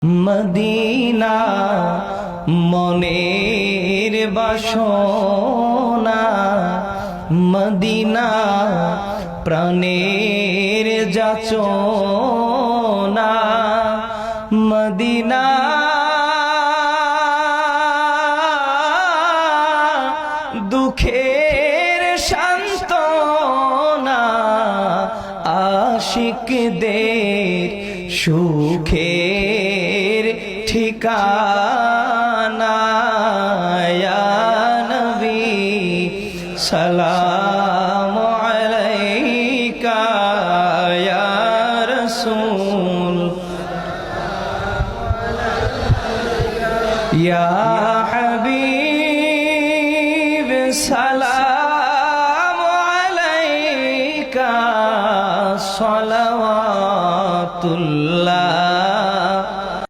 Medina মনের বাসনা, Medina প্রাণের যাচনা, মদিনা দুঃখের সান্ত্বনা, আশিকদের সুখের ঠিকানা। ইয়া নবী সালাম আলাইকা, ইয়া রাসূল ইয়া